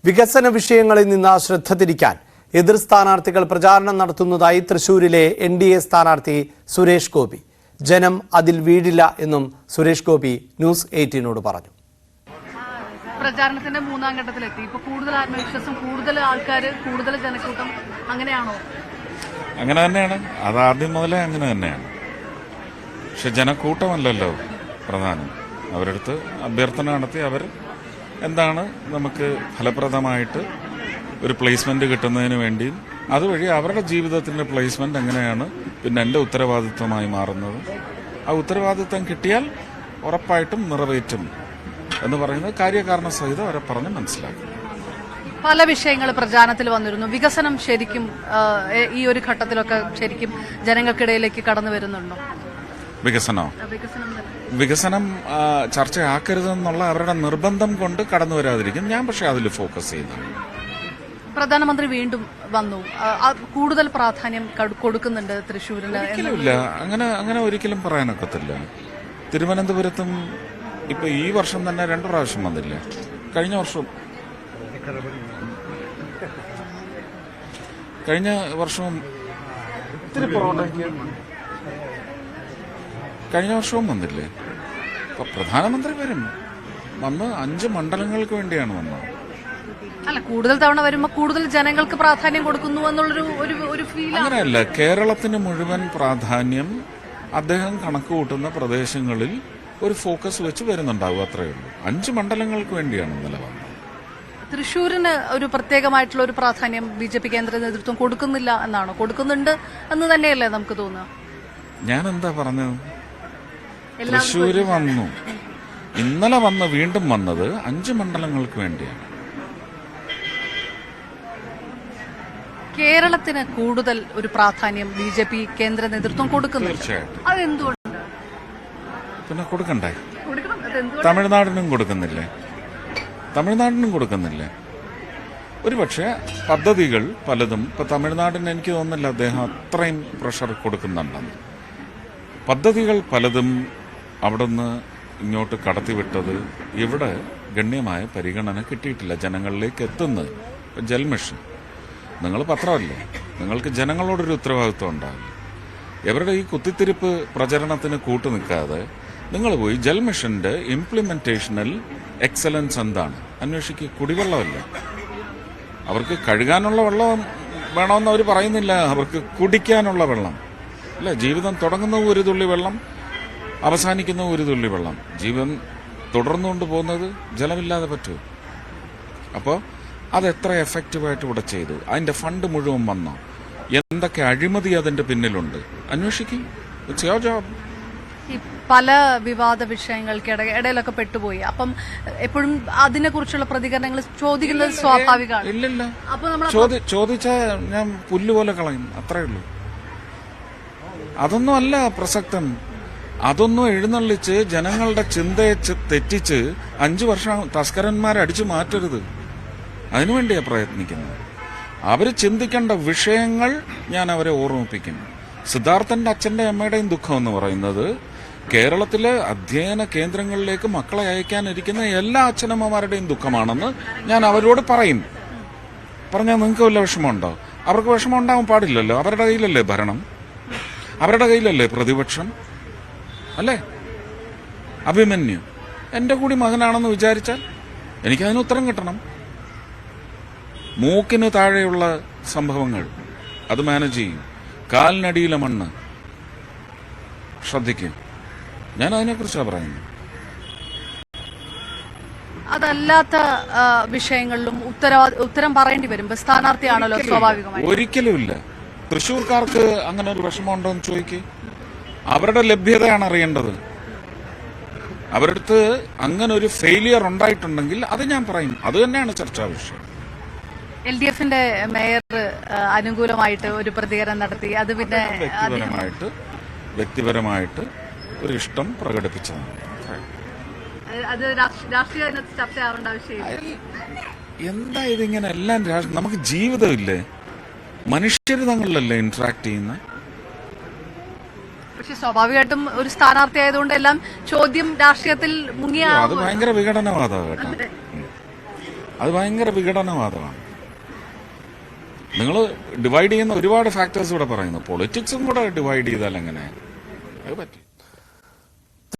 വികസന വിഷയങ്ങളിൽ നിന്ന് ശ്രദ്ധ തിരിക്കാൻ എതിർ സ്ഥാനാർത്ഥികൾ പ്രചാരണം നടത്തുന്നതായി തൃശൂരിലെ NDA സ്ഥാനാർത്ഥി സുരേഷ് ഗോപി. ജനം അതിൽ വീഴില്ല എന്നും സുരേഷ് ഗോപി ന്യൂസ് 18നോട് പറഞ്ഞു. പ്രചാരണത്തിന്റെ മൂന്നാം ഘട്ടത്തിലെത്തി. ഇപ്പോൾ കൂടുതൽ ആത്മവിശ്വാസം, കൂടുതൽ ആൾക്കാർ, കൂടുതൽ ജനക്കൂട്ടം, അങ്ങനെയാണോ? അങ്ങനെ തന്നെയാണ്. അത് ആദ്യം മുതലേ അങ്ങനെ തന്നെയാണ്. പക്ഷെ ജനക്കൂട്ടമല്ലല്ലോ പ്രധാനം. അവരടുത്ത് അഭ്യർത്ഥന നടത്തി അവർ എന്താണ് നമുക്ക് ഫലപ്രദമായിട്ട് ഒരു പ്ലേസ്മെന്റ് കിട്ടുന്നതിന് വേണ്ടിയും അതുവഴി അവരുടെ ജീവിതത്തിന്റെ പ്ലേസ്മെന്റ് എങ്ങനെയാണ് പിന്നെ എൻ്റെ ഉത്തരവാദിത്വമായി മാറുന്നത്, ആ ഉത്തരവാദിത്വം കിട്ടിയാൽ ഉറപ്പായിട്ടും നിറവേറ്റും എന്ന് പറയുന്നത് കാര്യകാരണ സഹിതം അവരെ പറഞ്ഞ് മനസ്സിലാക്കും. പല വിഷയങ്ങൾ പ്രചാരണത്തിൽ വന്നിരുന്നു. വികസനം ശരിക്കും ഈ ഒരു ഘട്ടത്തിലൊക്കെ ശരിക്കും ജനങ്ങൾക്കിടയിലേക്ക് കടന്നു വരുന്നുണ്ടോ? വികസനം ചർച്ചയാക്കരുതെന്നുള്ള അവരുടെ നിർബന്ധം കൊണ്ട് കടന്നു വരാതിരിക്കും. ഞാൻ പക്ഷെ അതിൽ ഫോക്കസ് ചെയ്യുന്നു. പ്രധാനമന്ത്രി വീണ്ടും വന്നു, കൂടുതൽ പ്രാധാന്യം കൊടുക്കുന്നുണ്ട് തൃശ്ശൂരിന്. ഒരിക്കലുമില്ല, അങ്ങനെ ഒരിക്കലും പറയാനൊക്കത്തില്ല. തിരുവനന്തപുരത്തും ഇപ്പൊ ഈ വർഷം തന്നെ 2 പ്രാവശ്യം വന്നില്ലേ? കഴിഞ്ഞ വർഷവും കഴിഞ്ഞ വർഷവും വന്നില്ലേ? അപ്പൊ പ്രധാനമന്ത്രി വന്ന് 5 മണ്ഡലങ്ങൾക്ക് വേണ്ടിയാണ് വന്നത്. അല്ല, കൂടുതൽ തവണ വരുമ്പോൾ കൂടുതൽ ജനങ്ങൾക്ക് പ്രാധാന്യം കൊടുക്കുന്നു എന്നുള്ളൊരു ഫീൽ. അങ്ങനെയല്ല, കേരളത്തിന് മുഴുവൻ പ്രാധാന്യം അദ്ദേഹം കണക്ക് കൂട്ടുന്ന പ്രദേശങ്ങളിൽ ഒരു ഫോക്കസ് വെച്ച് വരുന്നുണ്ടാവും, അത്രയേ ഉള്ളൂ. 5 മണ്ഡലങ്ങൾക്ക് വേണ്ടിയാണ് ഇന്നലെ വന്നത്. തൃശ്ശൂരിന് ഒരു പ്രത്യേകമായിട്ടുള്ള ഒരു പ്രാധാന്യം BJP കേന്ദ്ര നേതൃത്വം കൊടുക്കുന്നില്ല എന്നാണോ? കൊടുക്കുന്നുണ്ട് എന്ന് തന്നെയല്ലേ നമുക്ക് തോന്നുക? ഞാൻ എന്താ പറഞ്ഞത്? തൃശ്ശൂര് വന്നു, ഇന്നലെ വീണ്ടും വന്നത് 5 മണ്ഡലങ്ങൾക്ക് വേണ്ടിയാണ്. കേരളത്തിന് കൂടുതൽ ഒരു പ്രാധാന്യം BJP കേന്ദ്ര നേതൃത്വം കൊടുക്കുന്നു. തീർച്ചയായിട്ടും. അതെന്തുകൊണ്ട്? പിന്നെ കൊടുക്കണ്ടേ? തമിഴ്നാടിനും കൊടുക്കുന്നില്ലേ? ഒരുപക്ഷെ പദ്ധതികൾ പലതും ഇപ്പൊ തമിഴ്നാടിന് എനിക്ക് തോന്നുന്നില്ല അദ്ദേഹം അത്രയും പ്രഷർ കൊടുക്കുന്നുണ്ടെന്ന്. പദ്ധതികൾ പലതും അവിടുന്ന് ഇങ്ങോട്ട് കടത്തിവിട്ടത് ഇവിടെ ഗണ്യമായ പരിഗണന കിട്ടിയിട്ടില്ല, ജനങ്ങളിലേക്ക് എത്തുന്നത്. ജൽ മിഷൻ, നിങ്ങൾ പത്രമല്ലേ, നിങ്ങൾക്ക് ജനങ്ങളോടൊരു ഉത്തരവാദിത്വം ഉണ്ടാവില്ല. ഇവരുടെ ഈ കുത്തിത്തിരിപ്പ് പ്രചരണത്തിന് കൂട്ടുനിൽക്കാതെ നിങ്ങൾ പോയി ജൽ മിഷന്റെ ഇംപ്ലിമെന്റേഷനിൽ എക്സലൻസ് എന്താണ് അന്വേഷിക്കുക. കുടിവെള്ളമല്ല, അവർക്ക് കഴുകാനുള്ള വെള്ളം വേണമെന്ന് അവർ പറയുന്നില്ല, അവർക്ക് കുടിക്കാനുള്ള വെള്ളം അല്ല. ജീവിതം തുടങ്ങുന്ന ഒരു തുള്ളി വെള്ളം, അവസാനിക്കുന്ന ഒരു തുള്ളി വെള്ളം. ജീവൻ തുടർന്നുകൊണ്ട് പോകുന്നത് ജലമില്ലാതെ പറ്റുമോ? അപ്പോൾ അതെത്ര എഫക്റ്റീവായിട്ട് ഇവിടെ ചെയ്തു? അതിന്റെ ഫണ്ട് മുഴുവൻ വന്നോ? എന്തൊക്കെ അഴിമതി അതിന്റെ പിന്നിലുണ്ട്? അന്വേഷിക്കും. It's your job. പല വിവാദ വിഷയങ്ങൾക്ക് ഇടയിലൊക്കെ പെട്ടുപോയി. അപ്പം എപ്പോഴും അതിനെക്കുറിച്ചുള്ള പ്രതികരണങ്ങൾ ചോദിക്കുന്നത് സ്വാഭാവികമാണ്. ഇല്ലല്ല, ചോദിച്ചാൽ ഞാൻ പുല്ലുപോലെ കളയും, അത്രേ ഉള്ളൂ. അതൊന്നും അല്ല പ്രസക്തം. അതൊന്നും എഴുന്നള്ളിച്ച് ജനങ്ങളുടെ ചിന്തയെ തെറ്റിച്ച് 5 വർഷം തസ്കരന്മാരെ അടിച്ചു മാറ്റരുത്. അതിനുവേണ്ടിയാ പ്രയത്നിക്കുന്നത്. അവർ ചിന്തിക്കേണ്ട വിഷയങ്ങൾ ഞാൻ അവരെ ഓർമ്മിപ്പിക്കും. സിദ്ധാർത്ഥന്റെ അച്ഛന്റെ അമ്മയുടെയും ദുഃഖം എന്ന് പറയുന്നത് കേരളത്തിലെ അധ്യയന കേന്ദ്രങ്ങളിലേക്ക് മക്കളെ അയക്കാനിരിക്കുന്ന എല്ലാ അച്ഛനമ്മമാരുടെയും ദുഃഖമാണെന്ന് ഞാൻ അവരോട് പറയും. പറഞ്ഞാൽ നിങ്ങൾക്ക് വല്ല വിഷമമുണ്ടോ? അവർക്ക് വിഷമം ഉണ്ടാവാൻ പാടില്ലല്ലോ. അവരുടെ കയ്യിലല്ലേ ഭരണം, അവരുടെ കയ്യിലല്ലേ പ്രതിപക്ഷം, അല്ലേ? അഭിമന്യു എന്റെ കൂടി മകനാണെന്ന് വിചാരിച്ചാൽ എനിക്കതിന് ഉത്തരം കിട്ടണം. മൂക്കിന് താഴെയുള്ള സംഭവങ്ങൾ അത് മാനേജ് ചെയ്യും. കാലിനടിയിലെ മണ്ണ് ശ്രദ്ധിക്കും. ഞാൻ അതിനെക്കുറിച്ചാണ് പറയുന്നത്. അതല്ലാത്ത വിഷയങ്ങളിലും ഉത്തരം പറയേണ്ടി വരും. സ്ഥാനാർത്ഥിയാണല്ലോ, സ്വാഭാവികമായി. ഒരിക്കലുമില്ല. തൃശ്ശൂർക്കാർക്ക് അങ്ങനെ ഒരു വിഷമമുണ്ടോ എന്ന് ചോദിക്കുക. അവരുടെ ലഭ്യതയാണ് അറിയേണ്ടത്. അവരുടെ അടുത്ത് അങ്ങനെ ഒരു ഫെയിലിയർ ഉണ്ടായിട്ടുണ്ടെങ്കിൽ അത് ഞാൻ പറയും. അത് തന്നെയാണ് ചർച്ചാ വിഷയം. LDFന്റെ മേയർ അനുകൂലമായിട്ട് ഒരു പ്രതികരണം നടത്തി. അത് പിന്നെ വ്യക്തിപരമായിട്ട് ഒരു ഇഷ്ടം പ്രകടിപ്പിച്ചതാണ്. എന്താ ഇതിങ്ങനെ എല്ലാം നമുക്ക് ജീവിതമില്ലേ? മനുഷ്യർ തങ്ങളിലല്ലേ ഇന്ററാക്ട് ചെയ്യുന്ന? പക്ഷെ സ്വാഭാവികമായിട്ടും ഒരു സ്ഥാനാർത്ഥി ആയതുകൊണ്ട് എല്ലാം ചോദ്യം രാഷ്ട്രീയത്തിൽ മുങ്ങിയ അത് ഭയങ്കര വിഘടനവാദമാണ് കേട്ടോ. അത് ഭയങ്കര വിഘടനവാദമാണ്. നിങ്ങൾ ഡിവൈഡ് ചെയ്യുന്ന ഒരുപാട് ഫാക്ടേഴ്സ് ഇവിടെ പറയുന്നു. പൊളിറ്റിക്സും കൂടെ ഡിവൈഡ് ചെയ്താൽ എങ്ങനെ? അത് പറ്റും.